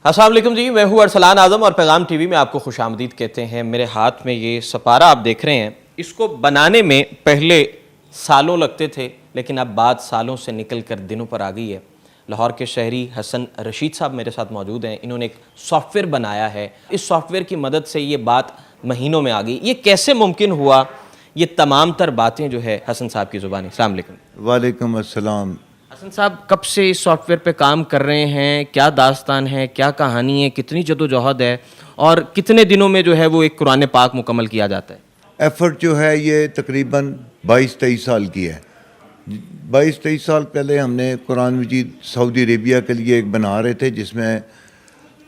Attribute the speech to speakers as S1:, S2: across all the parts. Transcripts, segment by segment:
S1: السلام علیکم جی، میں ہوں ارسلان اعظم اور پیغام ٹی وی میں آپ کو خوش آمدید کہتے ہیں۔ میرے ہاتھ میں یہ سپارہ آپ دیکھ رہے ہیں، اس کو بنانے میں پہلے سالوں لگتے تھے، لیکن اب بات سالوں سے نکل کر دنوں پر آ گئی ہے۔ لاہور کے شہری حسن رشید صاحب میرے ساتھ موجود ہیں۔ انہوں نے ایک سافٹ ویئر بنایا ہے، اس سافٹ ویئر کی مدد سے یہ بات مہینوں میں آ گئی۔ یہ کیسے ممکن ہوا؟ یہ تمام تر باتیں جو ہے حسن صاحب کی زبانی۔ السلام علیکم۔
S2: وعلیکم السلام۔
S1: حسن صاحب کب سے اس سافٹ ویئر پہ کام کر رہے ہیں؟ کیا داستان ہے، کیا کہانی ہے، کتنی جدوجہد ہے، اور کتنے دنوں میں جو ہے وہ ایک قرآن پاک مکمل کیا جاتا ہے؟
S2: ایفرٹ جو ہے یہ تقریباً 22-23 سال کی ہے۔ 22-23 سال پہلے ہم نے قرآن مجید سعودی عربیہ کے لیے ایک بنا رہے تھے، جس میں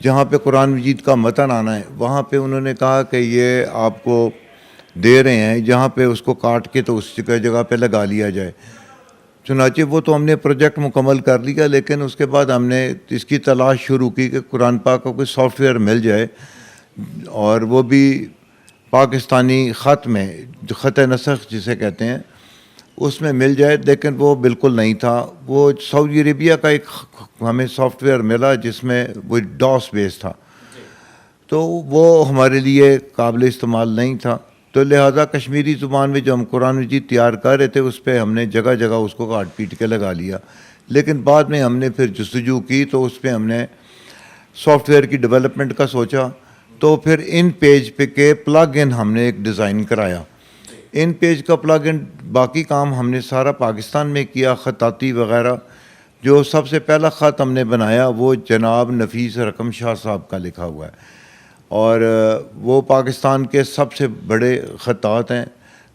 S2: جہاں پہ قرآن مجید کا متن آنا ہے وہاں پہ انہوں نے کہا کہ یہ آپ کو دے رہے ہیں، جہاں پہ اس کو کاٹ کے تو اس جگہ پہ لگا لیا جائے۔ چنانچہ وہ تو ہم نے پروجیکٹ مکمل کر لیا، لیکن اس کے بعد ہم نے اس کی تلاش شروع کی کہ قرآن پاک کا کوئی سافٹ ویئر مل جائے، اور وہ بھی پاکستانی خط میں، جو خط نسخ جسے کہتے ہیں، اس میں مل جائے، لیکن وہ بالکل نہیں تھا۔ وہ سعودی عربیہ کا ایک ہمیں سافٹ ویئر ملا جس میں وہ ڈاس بیس تھا، تو وہ ہمارے لیے قابل استعمال نہیں تھا، تو لہٰذا کشمیری زبان میں جو ہم قرآن مجید تیار کر رہے تھے اس پہ ہم نے جگہ جگہ اس کو کاٹ پیٹ کے لگا لیا۔ لیکن بعد میں ہم نے پھر جستجو کی تو اس پہ ہم نے سافٹ ویئر کی ڈیولپمنٹ کا سوچا، تو پھر ان پیج پہ کے پلگ ان ہم نے ایک ڈیزائن کرایا۔ ان پیج کا پلگ ان باقی کام ہم نے سارا پاکستان میں کیا، خطاطی وغیرہ۔ جو سب سے پہلا خط ہم نے بنایا وہ جناب نفیس رقم شاہ صاحب کا لکھا ہوا ہے، اور وہ پاکستان کے سب سے بڑے خطاط ہیں۔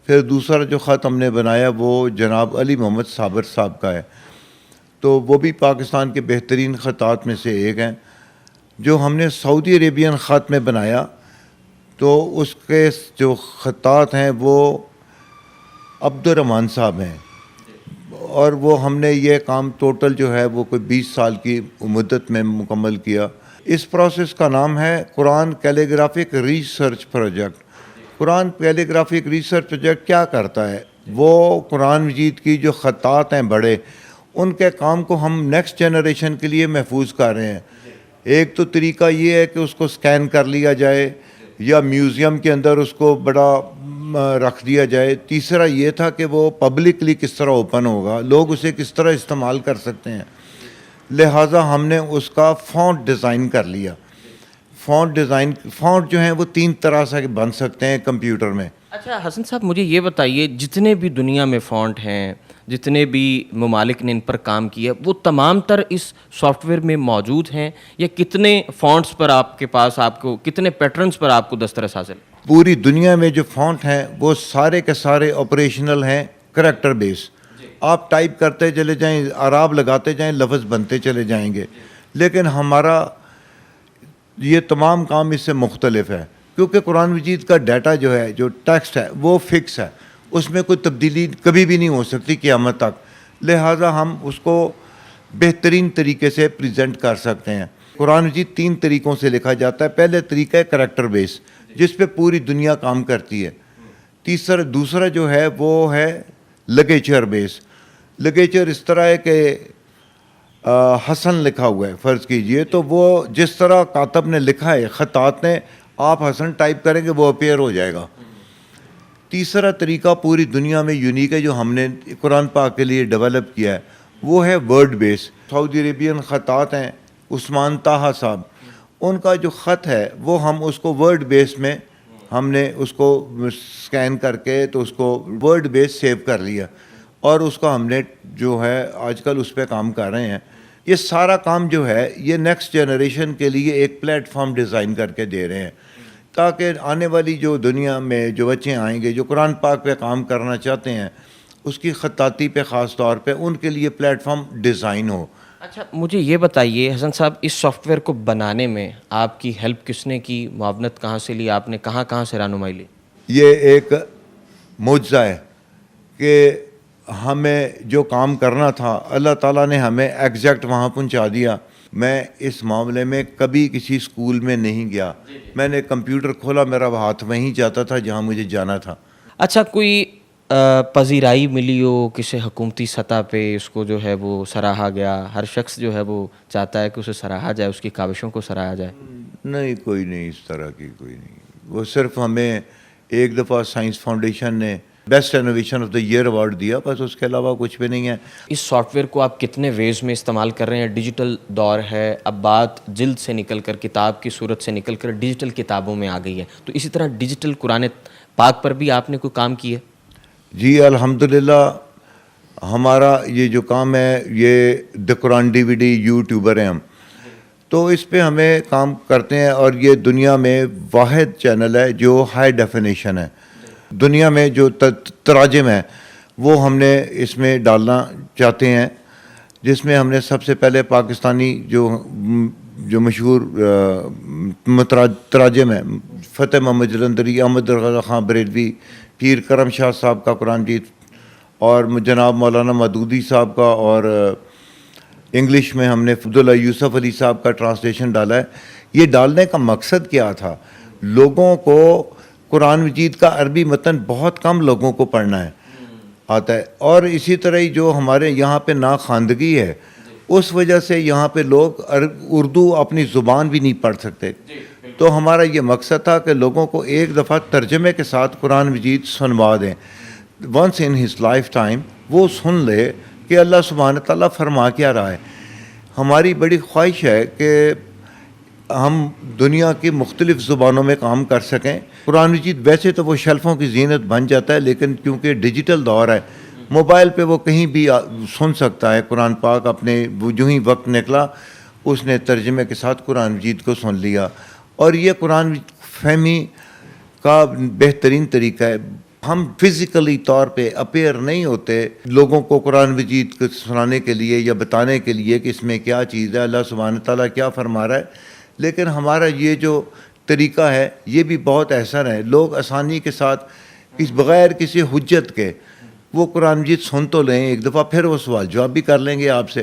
S2: پھر دوسرا جو خط ہم نے بنایا وہ جناب علی محمد صابر صاحب کا ہے، تو وہ بھی پاکستان کے بہترین خطاط میں سے ایک ہیں۔ جو ہم نے سعودی عربین خط میں بنایا تو اس کے جو خطاط ہیں وہ عبد الرحمن صاحب ہیں، اور وہ ہم نے یہ کام ٹوٹل جو ہے وہ کوئی 20 سال کی مدت میں مکمل کیا۔ اس پروسیس کا نام ہے قرآن کیلیگرافک ریسرچ پروجیکٹ۔ قرآن کیلیگرافک ریسرچ پروجیکٹ کیا کرتا ہے؟ وہ قرآن مجید کی جو خطاط ہیں بڑے، ان کے کام کو ہم نیکسٹ جنریشن کے لیے محفوظ کر رہے ہیں۔ ایک تو طریقہ یہ ہے کہ اس کو سکین کر لیا جائے یا میوزیم کے اندر اس کو بڑا رکھ دیا جائے۔ تیسرا یہ تھا کہ وہ پبلکلی کس طرح اوپن ہوگا، لوگ اسے کس طرح استعمال کر سکتے ہیں۔ لہٰذا ہم نے اس کا فونٹ ڈیزائن کر لیا۔ فونٹ جو ہیں وہ 3 طرح سے بن سکتے ہیں کمپیوٹر میں۔
S1: اچھا حسن صاحب، مجھے یہ بتائیے، جتنے بھی دنیا میں فونٹ ہیں، جتنے بھی ممالک نے ان پر کام کیا، وہ تمام تر اس سافٹ ویئر میں موجود ہیں، یا کتنے فونٹس پر آپ کے پاس، آپ کو کتنے پیٹرنز پر آپ کو دسترس حاصل؟
S2: پوری دنیا میں جو فونٹ ہیں وہ سارے کے سارے آپریشنل ہیں، کریکٹر بیس۔ آپ ٹائپ کرتے چلے جائیں، اعراب لگاتے جائیں، لفظ بنتے چلے جائیں گے، لیکن ہمارا یہ تمام کام اس سے مختلف ہے، کیونکہ قرآن مجید کا ڈیٹا جو ہے، جو ٹیکسٹ ہے، وہ فکس ہے، اس میں کوئی تبدیلی کبھی بھی نہیں ہو سکتی قیامت تک۔ لہٰذا ہم اس کو بہترین طریقے سے پریزنٹ کر سکتے ہیں۔ قرآن مجید 3 طریقوں سے لکھا جاتا ہے۔ پہلے طریقہ ہے کریکٹر بیس، جس پہ پوری دنیا کام کرتی ہے۔ دوسرا جو ہے وہ ہے لگیچر بیس۔ لگیچر اس طرح ہے کہ حسن لکھا ہوا ہے فرض کیجئے، تو وہ جس طرح کاتب نے لکھا ہے، خطاط نے، آپ حسن ٹائپ کریں گے وہ اپیئر ہو جائے گا۔ تیسرا طریقہ پوری دنیا میں یونیک ہے، جو ہم نے قرآن پاک کے لیے ڈیولپ کیا ہے، وہ ہے ورڈ بیس۔ سعودی عربین خطاط ہیں عثمان طاہا صاحب، ان کا جو خط ہے وہ ہم اس کو ورڈ بیس میں ہم نے اس کو سکین کر کے تو اس کو ورڈ بیس سیو کر لیا، اور اس کا ہم نے جو ہے آج کل اس پہ کام کر رہے ہیں۔ یہ سارا کام جو ہے یہ نیکسٹ جنریشن کے لیے ایک پلیٹ فارم ڈیزائن کر کے دے رہے ہیں، تاکہ آنے والی جو دنیا میں جو بچے آئیں گے جو قرآن پاک پہ کام کرنا چاہتے ہیں، اس کی خطاطی پہ خاص طور پہ ان کے لیے پلیٹ فارم ڈیزائن ہو۔
S1: اچھا مجھے یہ بتائیے حسن صاحب، اس سافٹ ویئر کو بنانے میں آپ کی ہیلپ کس نے کی؟ معاونت کہاں سے لی آپ نے؟ کہاں سے رہنمائی لی؟
S2: یہ ایک معجزہ ہے کہ ہمیں جو کام کرنا تھا اللہ تعالیٰ نے ہمیں ایگزیکٹ وہاں پہنچا دیا۔ میں اس معاملے میں کبھی کسی اسکول میں نہیں گیا، میں نے کمپیوٹر کھولا، میرا ہاتھ وہیں جاتا تھا جہاں مجھے جانا تھا۔
S1: اچھا، کوئی پذیرائی ملی ہو کسی حکومتی سطح پہ، اس کو جو ہے وہ سراہا گیا، ہر شخص جو ہے وہ چاہتا ہے کہ اسے سراہا جائے، اس کی کاوشوں کو سراہا جائے؟
S2: نہیں، کوئی نہیں اس طرح کی، کوئی نہیں. وہ صرف ہمیں ایک دفعہ سائنس فاؤنڈیشن نے best innovation of the year award دیا، بس اس کے علاوہ کچھ بھی نہیں ہے.
S1: اس سافٹ ویئر کو آپ کتنے ویز میں استعمال کر رہے ہیں؟ ڈیجیٹل دور ہے، اب بات جلد سے نکل کر، کتاب کی صورت سے نکل کر ڈیجیٹل کتابوں میں آ گئی ہے، تو اسی طرح ڈیجیٹل قرآن پاک پر بھی آپ نے کوئی کام کیا ہے؟
S2: جی الحمدللہ، ہمارا یہ جو کام ہے، یہ دا قرآن ڈی وی ڈی یوٹیوبر ہیں ہم، تو اس پہ ہمیں کام کرتے ہیں، اور یہ دنیا میں واحد چینل ہے جو ہائی ڈیفینیشن ہے. دنیا میں جو تراجم ہے وہ ہم نے اس میں ڈالنا چاہتے ہیں، جس میں ہم نے سب سے پہلے پاکستانی جو مشہور تراجم ہیں، فتح محمد جلندری، احمد رضا خان بریلوی، پیر کرم شاہ صاحب کا قرآن مجید، اور جناب مولانا مودودی صاحب کا، اور انگلش میں ہم نے عبداللہ یوسف علی صاحب کا ٹرانسلیشن ڈالا ہے. یہ ڈالنے کا مقصد کیا تھا؟ لوگوں کو قرآن مجید کا عربی متن بہت کم لوگوں کو پڑھنا ہے آتا ہے، اور اسی طرح ہی جو ہمارے یہاں پہ ناخواندگی ہے، اس وجہ سے یہاں پہ لوگ اردو اپنی زبان بھی نہیں پڑھ سکتے. تو ہمارا یہ مقصد تھا کہ لوگوں کو ایک دفعہ ترجمے کے ساتھ قرآن مجید سنوا دیں، once in his lifetime وہ سن لے کہ اللہ سبحانہ تعالیٰ فرما کیا رہا ہے. ہماری بڑی خواہش ہے کہ ہم دنیا کی مختلف زبانوں میں کام کر سکیں. قرآن مجید ویسے تو وہ شیلفوں کی زینت بن جاتا ہے، لیکن کیونکہ ڈیجیٹل دور ہے، موبائل پہ وہ کہیں بھی سن سکتا ہے قرآن پاک. اپنے وہ جو ہی وقت نکلا اس نے ترجمے کے ساتھ قرآن مجید کو سن لیا، اور یہ قرآن فہمی کا بہترین طریقہ ہے. ہم فزیکلی طور پہ اپیئر نہیں ہوتے لوگوں کو قرآن مجید کو سنانے کے لیے یا بتانے کے لیے کہ اس میں کیا چیز ہے، اللہ سبحانہ تعالیٰ کیا فرما رہا ہے، لیکن ہمارا یہ جو طریقہ ہے یہ بھی بہت احسن ہے. لوگ آسانی کے ساتھ بغیر کسی حجت کے وہ قرآن مجید سن تو لیں ایک دفعہ، پھر وہ سوال جواب بھی کر لیں گے آپ سے.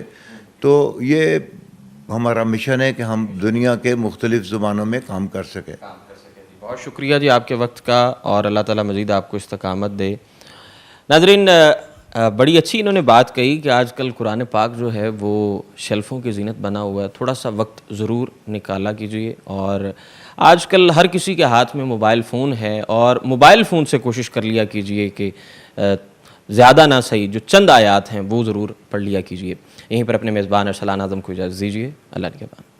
S2: تو یہ ہمارا مشن ہے کہ ہم دنیا کے مختلف زبانوں میں کام کر سکیں.
S1: بہت شکریہ جی آپ کے وقت کا، اور اللہ تعالیٰ مزید آپ کو استقامت دے. ناظرین، بڑی اچھی انہوں نے بات کہی کہ آج کل قرآن پاک جو ہے وہ شیلفوں کی زینت بنا ہوا ہے. تھوڑا سا وقت ضرور نکالا کیجیے، اور آج کل ہر کسی کے ہاتھ میں موبائل فون ہے، اور موبائل فون سے کوشش کر لیا کیجیے کہ زیادہ نہ صحیح جو چند آیات ہیں وہ ضرور پڑھ لیا کیجیے. یہیں پر اپنے میزبان ارسلان اعظم کو اجازت دیجیے. اللہ کے بعد.